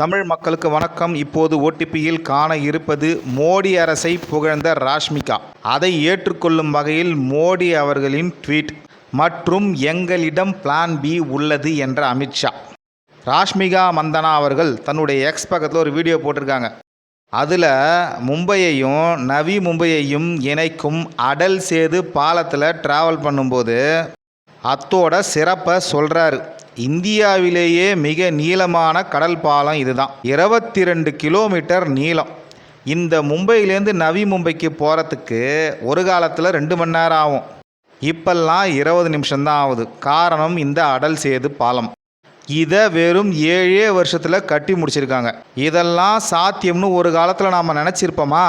தமிழ் மக்களுக்கு வணக்கம். இப்போது ஓடிபியில் காண இருப்பது மோடி அரசை புகழ்ந்த ராஷ்மிகா. அதை ஏற்றுக்கொள்ளும் வகையில் மோடி அவர்களின் ட்வீட் மற்றும் எங்களிடம் பிளான் பி உள்ளது என்ற அமித்ஷா. ராஷ்மிகா மந்தனா அவர்கள் தன்னுடைய எக்ஸ் பக்கத்தில் ஒரு வீடியோ போட்டிருக்காங்க. அதில் மும்பையையும் நவி மும்பையையும் இணைக்கும் அடல் சேது பாலத்தில் ட்ராவல் பண்ணும்போது அத்தோட சிறப்பை சொல்கிறாரு. இந்தியாவிலேயே மிக நீளமான கடல் பாலம் இதுதான். 22 கிலோமீட்டர் நீளம். இந்த மும்பையிலேருந்து நவி மும்பைக்கு போகிறதுக்கு ஒரு காலத்தில் 2 மணி நேரம் ஆகும். இப்பெல்லாம் 20 நிமிஷம்தான் ஆகுது. காரணம் இந்த அடல் சேது பாலம். இதை வெறும் 7 வருஷத்தில் கட்டி முடிச்சிருக்காங்க. இதெல்லாம் சாத்தியம்னு ஒரு காலத்தில் நாம் நினச்சிருப்போமா?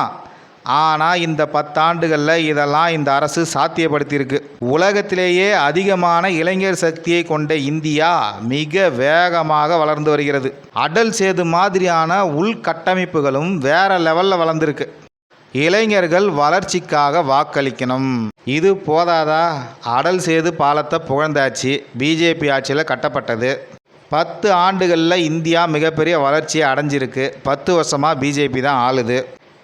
ஆனால் இந்த 10 ஆண்டுகளில் இதெல்லாம் இந்த அரசு சாத்தியப்படுத்தியிருக்கு. உலகத்திலேயே அதிகமான இளைஞர் சக்தியை கொண்ட இந்தியா மிக வேகமாக வளர்ந்து வருகிறது. அடல் சேது மாதிரியான உள்கட்டமைப்புகளும் வேற லெவலில் வளர்ந்துருக்கு. இளைஞர்கள் வளர்ச்சிக்காக வாக்களிக்கணும். இது போதாதா? அடல் சேது பாலத்தை புகழ்ந்தாச்சு. பிஜேபி ஆட்சியில் கட்டப்பட்டது. 10 ஆண்டுகளில் இந்தியா மிகப்பெரிய வளர்ச்சியை அடைஞ்சிருக்கு. 10 வருஷமாக பிஜேபி தான் ஆளுது.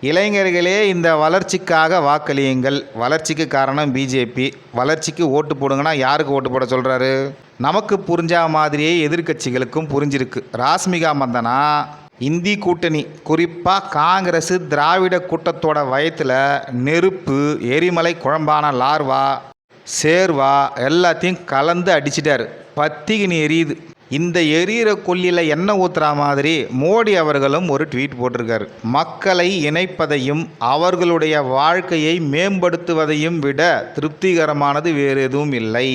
இளைஞர்களே இந்த வளர்ச்சிக்காக வாக்களியுங்கள். வளர்ச்சிக்கு காரணம் பிஜேபி. வளர்ச்சிக்கு ஓட்டு போடுங்கன்னா யாருக்கு ஓட்டு போட சொல்கிறாரு? நமக்கு புரிஞ்ச மாதிரியே எதிர்க்கட்சிகளுக்கும் புரிஞ்சிருக்கு. ராஷ்மிகா மந்தனா இந்தி கூட்டணி, குறிப்பாக காங்கிரஸ் திராவிட கூட்டத்தோட வயத்தில் நெருப்பு, எரிமலை குழம்பான லார்வா, சேர்வா எல்லாத்தையும் கலந்து அடிச்சிட்டாரு. பத்திகினி எரியுது. இந்த எரியிற கொல்லியில் எண்ணெய் ஊற்றுற மாதிரி மோடி அவர்களும் ஒரு ட்வீட் போட்டிருக்காரு. மக்களை இணைப்பதையும் அவர்களுடைய வாழ்க்கையை மேம்படுத்துவதையும் விட திருப்திகரமானது வேறு எதுவும் இல்லை.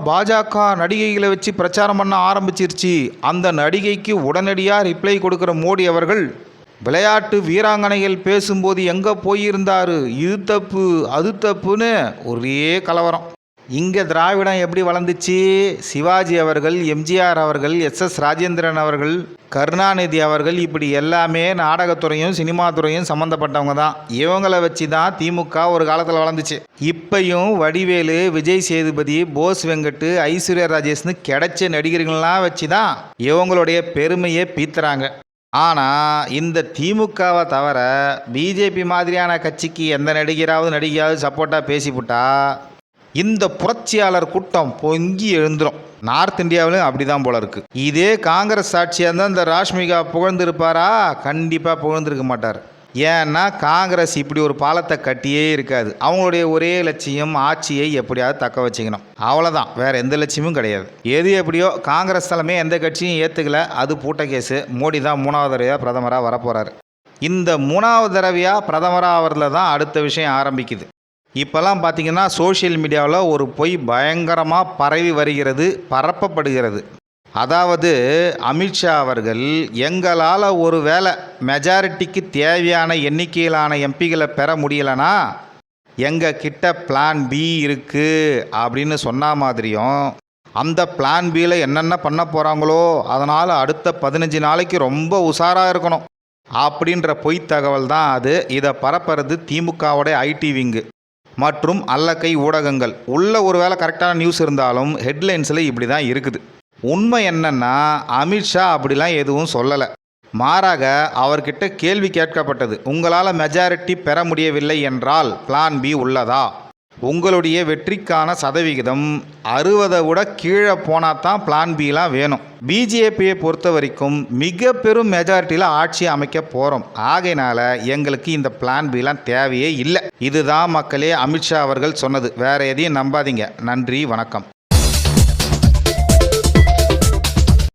பாஜக நடிகைகளை வச்சு பிரச்சாரம் பண்ண ஆரம்பிச்சிருச்சு. அந்த நடிகைக்கு உடனடியாக ரிப்ளை கொடுக்குற மோடி அவர்கள், விளையாட்டு வீராங்கனைகள் பேசும்போது எங்கே போயிருந்தார், இது தப்பு அது தப்புன்னு ஒரே கலவரம். இங்கே திராவிடம் எப்படி வளர்ந்துச்சு? சிவாஜி அவர்கள், எம்ஜிஆர் அவர்கள், எஸ்.எஸ். ராஜேந்திரன் அவர்கள், கருணாநிதி அவர்கள், இப்படி எல்லாமே நாடகத்துறையும் சினிமா துறையும் சம்மந்தப்பட்டவங்க தான். இவங்களை வச்சு தான் திமுக ஒரு காலத்தில் வளர்ந்துச்சு. இப்பையும் வடிவேலு, விஜய் சேதுபதி, போஸ் வெங்கட், ஐஸ்வர்யா ராஜேஷ்னு கிடைச்ச நடிகர்கள்லாம் வச்சு தான் இவங்களுடைய பெருமையை பீத்துறாங்க. ஆனால் இந்த திமுகவை தவிர பிஜேபி மாதிரியான கட்சிக்கு எந்த நடிகையாவது சப்போர்ட்டாக பேசிவிட்டா இந்த புரட்சியாளர் கூட்டம் பொங்கி எழுந்துடும். நார்த் இந்தியாவிலும் அப்படி தான் போல இருக்குது. இதே காங்கிரஸ் ஆட்சியாக இருந்தால் இந்த ராஷ்மிகா புகழ்ந்துருப்பாரா? கண்டிப்பாக புகழ்ந்துருக்க மாட்டார். ஏன்னா காங்கிரஸ் இப்படி ஒரு பாலத்தை கட்டியே இருக்காது. அவங்களுடைய ஒரே லட்சியம் ஆட்சியை எப்படியாவது தக்க வச்சுக்கணும், அவ்வளோதான். வேறு எந்த லட்சியமும் கிடையாது. எது எப்படியோ காங்கிரஸ் தலைமை எந்த கட்சியும் ஏற்றுக்கல. அது பூட்ட கேஸு. மோடி தான் 3வது தடவையாக பிரதமராக வரப்போகிறாரு. இந்த 3வது தடவையாக பிரதமராக அவரில் தான் அடுத்த விஷயம் ஆரம்பிக்குது. இப்போல்லாம் பார்த்திங்கன்னா சோஷியல் மீடியாவில் ஒரு பொய் பயங்கரமாக பரவி வருகிறது, பரப்பப்படுகிறது. அதாவது அமித்ஷா அவர்கள் எங்களால் ஒரு வேளை மெஜாரிட்டிக்கு தேவையான எண்ணிக்கையிலான எம்பிகளை பெற முடியலைன்னா எங்கள் கிட்ட பிளான் பி இருக்குது அப்படின்னு சொன்ன மாதிரியும், அந்த பிளான் பியில் என்னென்ன பண்ண போகிறாங்களோ அதனால் அடுத்த 15 நாளைக்கு ரொம்ப உஷாராக இருக்கணும் அப்படின்ற பொய் தகவல் தான் அது. இதை பரப்புறது திமுகவோட ஐடி விங்கு மற்றும் அல்லக்கை ஊடகங்கள். உள்ள ஒரு வேளை கரெக்டான நியூஸ் இருந்தாலும் ஹெட்லைன்ஸில் இப்படி தான் இருக்குது. உண்மை என்னன்னா அமித்ஷா அப்படிலாம் எதுவும் சொல்லலை. மாறாக அவர்கிட்ட கேள்வி கேட்கப்பட்டது, உங்களால் மெஜாரிட்டி பெற முடியவில்லை என்றால் பிளான் பி உள்ளதா? உங்களுடைய வெற்றிக்கான சதவிகிதம் 60 விட கீழே போனால் தான் பிளான் பிலாம் வேணும். பிஜேபியை பொறுத்த வரைக்கும் மிக பெரும் மெஜாரிட்டியில் ஆட்சி அமைக்க போகிறோம். ஆகையினால எங்களுக்கு இந்த பிளான் பிலாம் தேவையே இல்லை. இதுதான் மக்களே அமித்ஷா அவர்கள் சொன்னது. வேறு எதையும் நம்பாதீங்க. நன்றி, வணக்கம்.